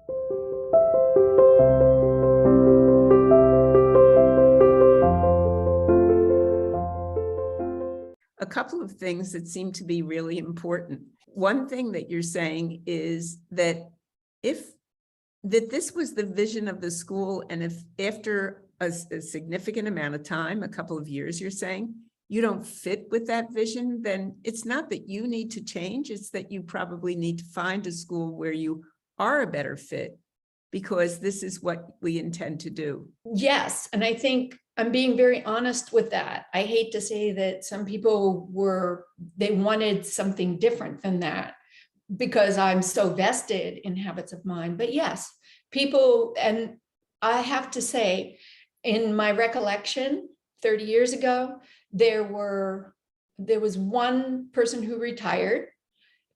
A couple of things that seem to be really important. One thing that you're saying is that this was the vision of the school, and if after a significant amount of time, a couple of years, you're saying, you don't fit with that vision, then it's not that you need to change, it's that you probably need to find a school where you are a better fit, because this is what we intend to do. Yes, and I think I'm being very honest with that. I hate to say that some people they wanted something different than that because I'm so vested in habits of mind. But yes, people, and I have to say, in my recollection, 30 years ago, there was one person who retired,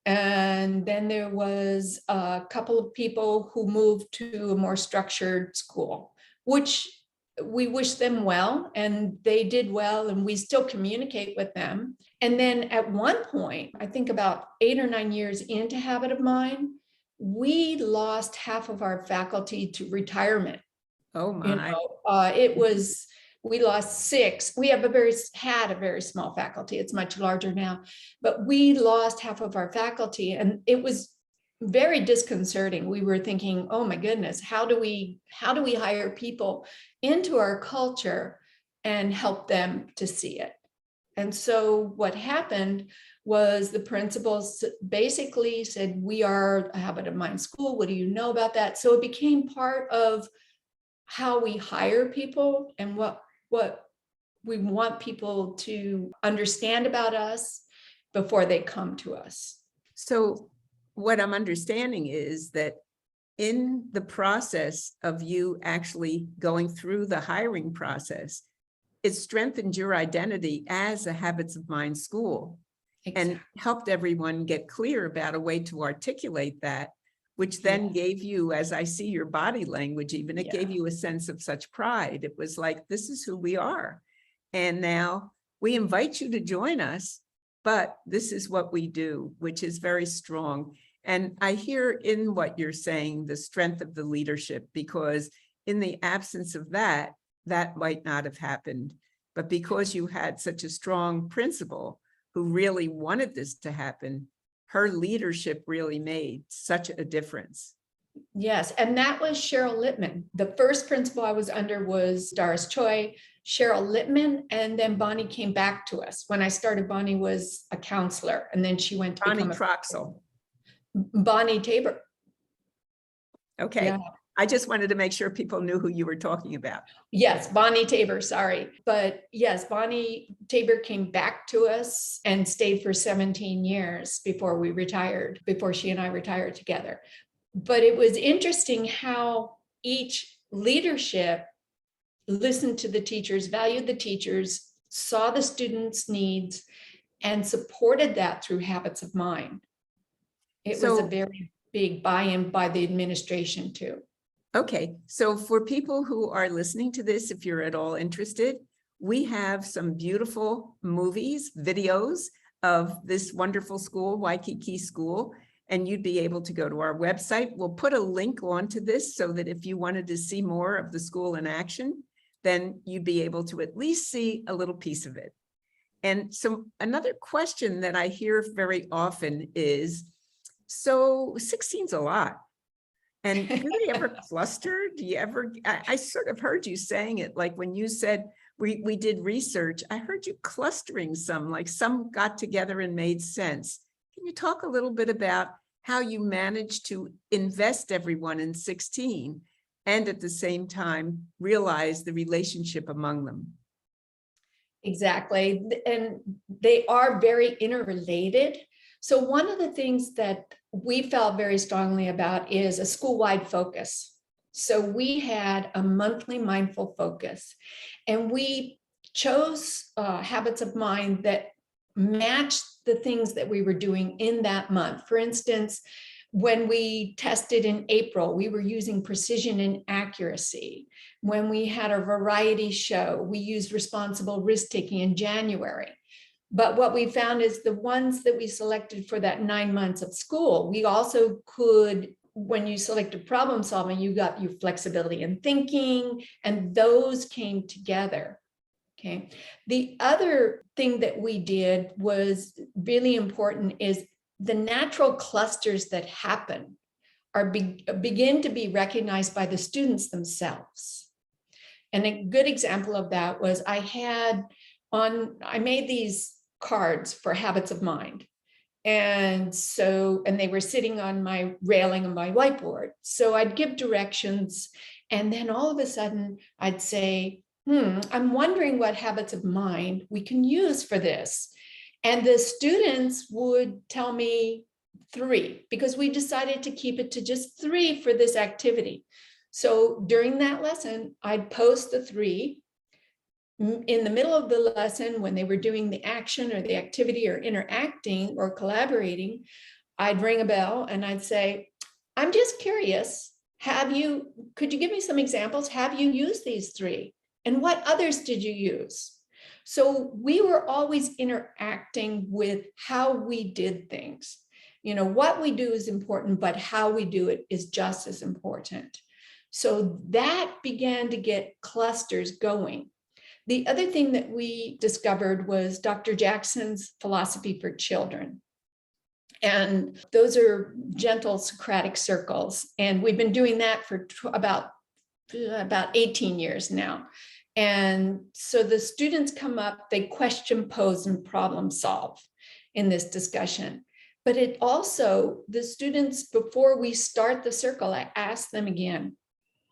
and then there was a couple of people who moved to a more structured school, which we wish them well, and they did well, and we still communicate with them. And then at one point, I think about 8 or 9 years into Habit of Mind, we lost half of our faculty to retirement. Oh my. We lost 6. We had a very small faculty. It's much larger now, but we lost half of our faculty, and it was very disconcerting. We were thinking, oh my goodness, how do we hire people into our culture and help them to see it? And so what happened was the principals basically said, we are a Habit of Mind school. What do you know about that? So it became part of how we hire people and what we want people to understand about us before they come to us. So what I'm understanding is that in the process of you actually going through the hiring process, it strengthened your identity as a Habits of Mind school. Exactly. And helped everyone get clear about a way to articulate that, which then gave you, as I see your body language, even it gave you a sense of such pride. It was like, this is who we are. And now we invite you to join us, but this is what we do, which is very strong. And I hear in what you're saying, the strength of the leadership, because in the absence of that, that might not have happened. But because you had such a strong principal who really wanted this to happen, her leadership really made such a difference. Yes, and that was Cheryl Littman. The first principal I was under was Doris Choi, Cheryl Littman, and then Bonnie came back to us. When I started, Bonnie was a counselor, and then she went to Bonnie become Troxel. Bonnie Tabor. Okay. Yeah. I just wanted to make sure people knew who you were talking about. Yes, Bonnie Tabor, sorry. But yes, Bonnie Tabor came back to us and stayed for 17 years before we retired, before she and I retired together. But it was interesting how each leadership listened to the teachers, valued the teachers, saw the students' needs, and supported that through Habits of Mind. It was a very big buy-in by the administration too. Okay, so for people who are listening to this, if you're at all interested, we have some beautiful movies, videos of this wonderful school, Waikiki School, and you'd be able to go to our website. We'll put a link onto this so that if you wanted to see more of the school in action, then you'd be able to at least see a little piece of it. And so another question that I hear very often is, so 16's a lot. And do they ever cluster? Do you ever, I sort of heard you saying it, like when you said we did research, I heard you clustering some, like some got together and made sense. Can you talk a little bit about how you managed to invest everyone in 16 and at the same time realize the relationship among them? Exactly. And they are very interrelated. So one of the things that we felt very strongly about is a school-wide focus. So we had a monthly mindful focus, and we chose habits of mind that matched the things that we were doing in that month. For instance, when we tested in April, we were using precision and accuracy. When we had a variety show, we used responsible risk-taking in January. But what we found is the ones that we selected for that 9 months of school, we also could when you selected problem solving, you got your flexibility in thinking, and those came together. Okay. The other thing that we did was really important is the natural clusters that happen are begin to be recognized by the students themselves. And a good example of that was I made these cards for habits of mind. And they were sitting on my railing on my whiteboard. So I'd give directions, and then all of a sudden I'd say, I'm wondering what habits of mind we can use for this. And the students would tell me 3, because we decided to keep it to just 3 for this activity. So during that lesson, I'd post the 3. In the middle of the lesson, when they were doing the action or the activity or interacting or collaborating, I'd ring a bell and I'd say, I'm just curious, could you give me some examples? Have you used these 3? And what others did you use? So we were always interacting with how we did things. What we do is important, but how we do it is just as important. So that began to get clusters going. The other thing that we discovered was Dr. Jackson's philosophy for children. And those are gentle Socratic circles. And we've been doing that for about 18 years now. And so the students come up, they question, pose, and problem solve in this discussion. But it also, the students, before we start the circle, I ask them again,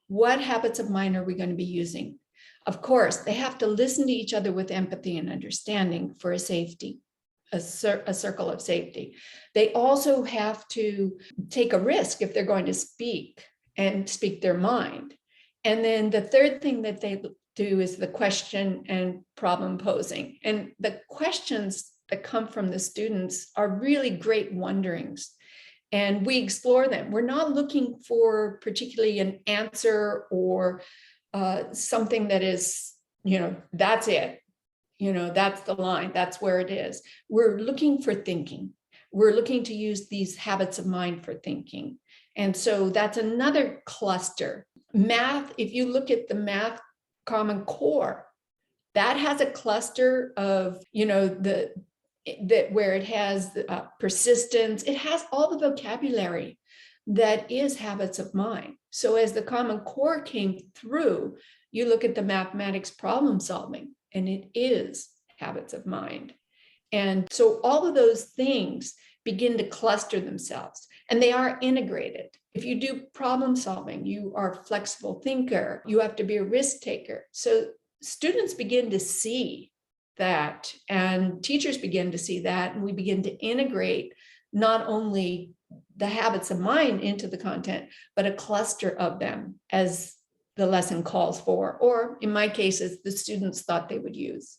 what habits of mind are we going to be using? Of course, they have to listen to each other with empathy and understanding for a circle of safety. They also have to take a risk if they're going to speak and speak their mind. And then the third thing that they do is the question and problem posing. And the questions that come from the students are really great wonderings. And we explore them. We're not looking for particularly an answer or something that is, that's it, that's the line, that's where it is. We're looking for thinking. We're looking to use these habits of mind for thinking. And so that's another cluster. Math, if you look at the math Common Core, that has a cluster of, where it has persistence, it has all the vocabulary that is habits of mind. So as the Common Core came through, you look at the mathematics problem solving, and it is habits of mind. And so all of those things begin to cluster themselves, and they are integrated. If you do problem solving, you are a flexible thinker, you have to be a risk taker. So students begin to see that, and teachers begin to see that, and we begin to integrate not only the habits of mind into the content, but a cluster of them as the lesson calls for, or in my cases, the students thought they would use.